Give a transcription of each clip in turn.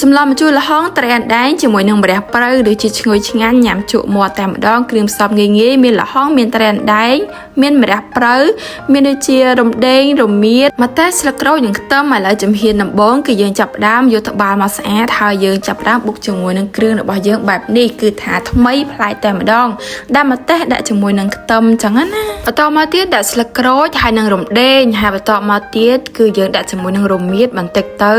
សម្លម្ជូរល្ហុងត្រីអាំងដែងជាមួយនឹងម្រះព្រៅឬជាឈ្ងុយឆ្ងាញ់ញ៉ាំជក់មាត់តែម្ដងគ្រឿងផ្សំងាយៗមានល្ហុងមានត្រីអាំងដែងមានម្រះព្រៅមានដូចជារំដេងរមៀតម្ទេសស្លឹកក្រូចនិងខ្ទឹមឥឡូវជំហានដំបូងគឺយើងចាប់ផ្ដើមយកត្បាល់មកស្អាតហើយយើងចាប់ផ្ដើមបុកជាមួយនឹងគ្រឿងរបស់យើងបែបនេះគឺថាថ្មីប្លែកតែម្ដងដាក់ម្ទេសដាក់ជាមួយនឹងខ្ទឹមចឹងណាបន្តមកទៀតដាក់ស្លឹកក្រូចហើយនឹងរំដេងហើយបន្តមកទៀតគឺយើងដាក់ជាមួយនឹងរមៀតបន្តិចទៅ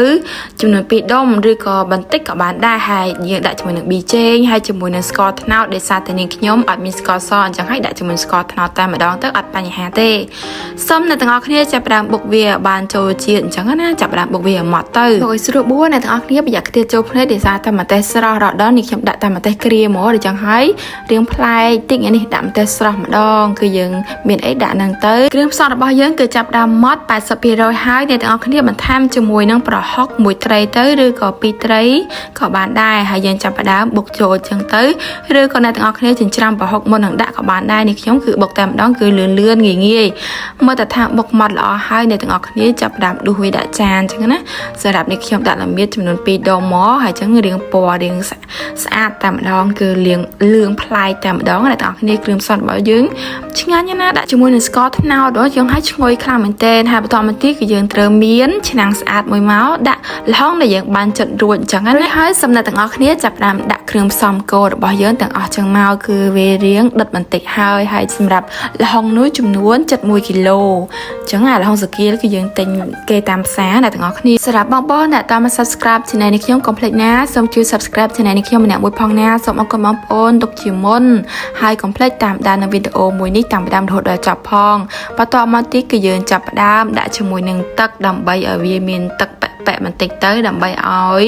ចំនួន2ដុំឬក៏បន្តិចក៏បានដែរហើយយើងដាក់ជាមួយនឹងប៊ីចេងហើយជាមួយនឹងស្ករត្នោតដែលសារតែនាងខ្ញុំអត់មានស្ករសអញ្ចឹងហើយដាក់ជាមួយស្ករត្នោតតែម្ដងទៅអត់បញ្ហាទេសូមអ្នកទាំងអស់គ្នាចាប់ផ្ដើមបុកវាបានចូលជាតិអញ្ចឹងណាចាប់ផ្ដើមបុកវាឲ្យម៉ត់ទៅបុកឲ្យស្រួលបួនអ្នកទាំងអស់គ្នាប្រយ័ត្នខ្ទាតចូលភ្នែកដោយសារតែម្ទេសស្រស់រហូតដល់នេះខ្ញុំដាក់តែម្ទេសក្រៀមហ្មងអញ្ចឹងហើយរៀងប្លែកតិចនេះដាក់ម្ទេសស្រស់ម្ដងគឺយើងមានអីដាក់ហ្នឹងទៅគ្រឿងផ្សំរបស់យើងគឺចាប់ផ្ដើមម៉ត់ 80% ហើយអ្នកទាំងអស់គ្នាបន្ថែមជាមួយនឹងប្រហុកមួយត្រីទៅឬក៏2ត្រីក៏បានដែរហើយយើងចាប់ផ្ដើមបុកចូលអញ្ចឹងទៅឬក៏អ្នកទាំងអស់គ្នាចិញ្ច្រាំប្រហុកមុននឹងដាក់ក៏បានដែរនេះខ្ញុំគឺបុកតែម្ដងគឺលឿនងាយមើលតែថាបុកម៉ត់ល្អហើយអ្នកទាំងអស់គ្នាចាប់ផ្ដើមដួសវាដាក់ចានអញ្ចឹងណាសម្រាប់នេះខ្ញុំដាក់ល្មៀតចំនួន2ដុំមកហើយអញ្ចឹងរៀងពណ៌រៀងស្អាតតែម្ដងគឺលឿងប្លែកតែម្ដងអ្នកទាំងអស់គ្នាគ្រឿងផ្សំរបស់យើងឆ្ងាញ់ណាស់ដាក់ជាមួយនឹងស្ករត្នោតដល់យើងឲ្យឈ្ងុយខ្លាំងមែនទែនហើយបន្តមកទៀតគឺយើងត្រូវមានឆ្នាំងស្អាតមួយមកដាក់ល្ហុងដែលយើងបានចិតរួចអញ្ចឹងណាហើយសំណាក់ទាំងអស់គ្នាចាប់ផ្ដើមដាក់គ្រឿងផ្សំគោលរបស់យើងទាំងអស់ចឹងមកគឺវារៀងដិតបន្តិចហើយសម្រាប់ល្ហុងនោះចំនួន71គីឡូអញ្ចឹងអាល្ហុងសាគីគឺយើងទិញគេតាមផ្សារអ្នកទាំងអស់គ្នាសម្រាប់បងប្អូនអ្នកតាមមក Subscribe Channel នេះខ្ញុំកុំភ្លេចណាសូមជួយ Subscribe Channel នេះខ្ញុំម្នាក់មួយផងណាសូមអរគុណបងប្អូនទុកជាមុនហើយកុំភ្លេចតាមដាននៅវីដេអូមួយនេះតាមដានរហូតដល់ចប់ផងបន្តមកទៀតគឺយើងចាប់ផ្ដើមដាក់ជាមួយនឹងទឹកដើម្បីឲ្យវាមានទឹកប៉ែបន្តិចទៅដើម្បីឲ្យ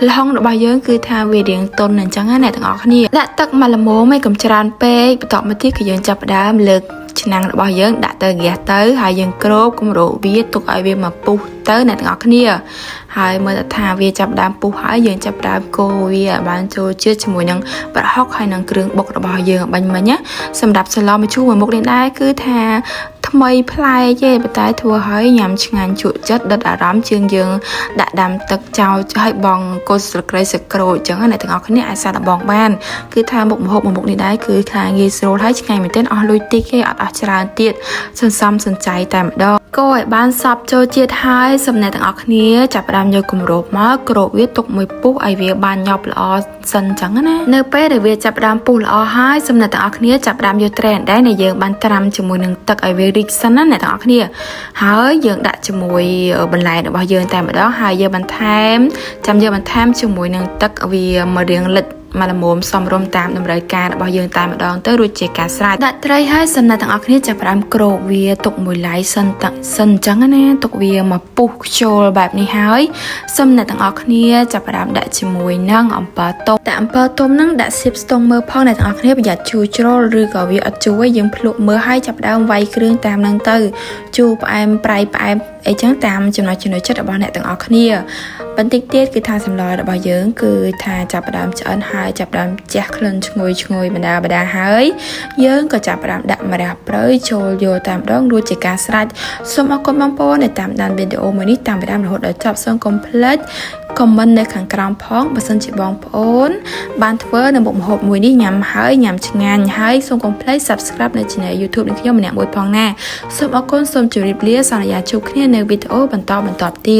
ល្ហុងរបស់យើងគឺថាវារៀងទន់អញ្ចឹងណាអ្នកទាំងអស់គ្នាដាក់ទឹកមកល្មមឯងកុំច្រើនពេកបន្តមកទៀតគឺយើងចាប់ផ្ដើមលើកឆ្នាំងរបស់យើងដាក់ទៅហ្គាសទៅហើយយើងគ្របគម្របវាទុកឲ្យវាមកពុះទៅអ្នកទាំងអស់គ្នាហើយមើលថាវាចាប់ដើមពុះហើយយើងចាប់ដើមកូរវាឲ្យបានចូលជាតិជាមួយនឹងប្រហុកហើយនឹងគ្រឿងបុករបស់យើងបាញ់មិញណាសម្រាប់សាឡម្ជូរមួយមុខនេះដែរគឺថាថ្មីប្លែកទេប៉ុន្តែធ្វើឲ្យញ៉ាំឆ្ងាញ់ជក់ចិត្តដិតអារម្មណ៍ជាងយើងដាក់ដាំទឹកចោលឲ្យបងកូនស្លឹកគ្រៃស្ក្រូចអញ្ចឹងអ្នកទាំងអស់គ្នាអាចសាកល្បងបានគឺថាមុខម្ហូបមួយមុខនេះដែរគឺថាងាយស្រួលហើយឆ្ងាញ់មែនទែនអស់លុយតិចទេអត់អស់ច្រើនទៀតសន្សំសំចៃតែម្ដងកូរឲ្យបានសព្វចូលជាតិហើយសំណែទាំងអស់គ្នាចាប់ផ្ដើមយកគម្របមកគ្របវាទុកមួយពុះឲ្យវាបានញាប់ល្អសិនអញ្ចឹងណានៅពេលដែលវាចាប់ផ្ដើមពុះល្អហើយសំណែទាំងអស់គ្នាចាប់ផ្ដើមយកត្រីអាំងដែងដែលយើងបានត្រាំជាមួយនឹងទឹកឲ្យវារីកសិនណាអ្នកទាំងអស់គ្នាហើយយើងដាក់ជាមួយបន្លែរបស់យើងតែម្ដងហើយយើងបន្ថែមជាមួយនឹងទឹកវាមករៀងលិចមកល្មមសំរុំតាមតម្រូវការរបស់យើងតែម្ដងទៅរួចជាការស្រេចដាក់ត្រីហើយសំណាក់ទាំងអស់គ្នាចាប់ផ្ដើមគ្របវាទុកមួយឡៃសិនអញ្ចឹងណាទុកវាមកពុះខ្ជុលបែបនេះហើយសំណាក់ទាំងអស់គ្នាចាប់ផ្ដើមដាក់ជាមួយនឹងអំពិលទុំដាក់អំពិលទុំហ្នឹងដាក់សៀបស្ទង់មើលផងអ្នកទាំងអស់គ្នាប្រយ័ត្នជូរជ្រុលឬក៏វាអត់ជូរយើងភ្លក់មើលហើយចាប់ផ្ដើមវាយគ្រឿងតាមហ្នឹងទៅជូរផ្អែមប្រៃផ្អែមអីចឹងតាមចំណុចចិត្តរបស់អ្នកទាំងអស់គ្នាបន្តិចទៀតគឺថាសម្លរបស់យើងគឺថាចាប់ផ្ដើមឆ្អិនហើយចាប់ផ្ដើមជះក្លិនឈ្ងុយបណ្ដាហើយយើងក៏ចាប់ផ្ដើមដាក់ម្រះព្រៅចូលយកតាមម្ដងរួចជាការស្រេចសូមអរគុណបងប្អូនដែលតាមដានវីដេអូមួយនេះតាមដានរហូតដល់ចប់សូមកុំភ្លេចខមមិននៅខាងក្រោមផងបើសិនជាបងប្អូនបានធ្វើនៅមុខម្ហូបមួយនេះញ៉ាំឆ្ងាញ់ហើយសូមកុំភ្លេច Subscribe នៅ Channel YouTube នេះខ្ញុំម្នាក់មួយផងណាសូមអរគុណសូមជម្រាបលាសន្យាជួបគ្នានៅវីដេអូបន្តទៀត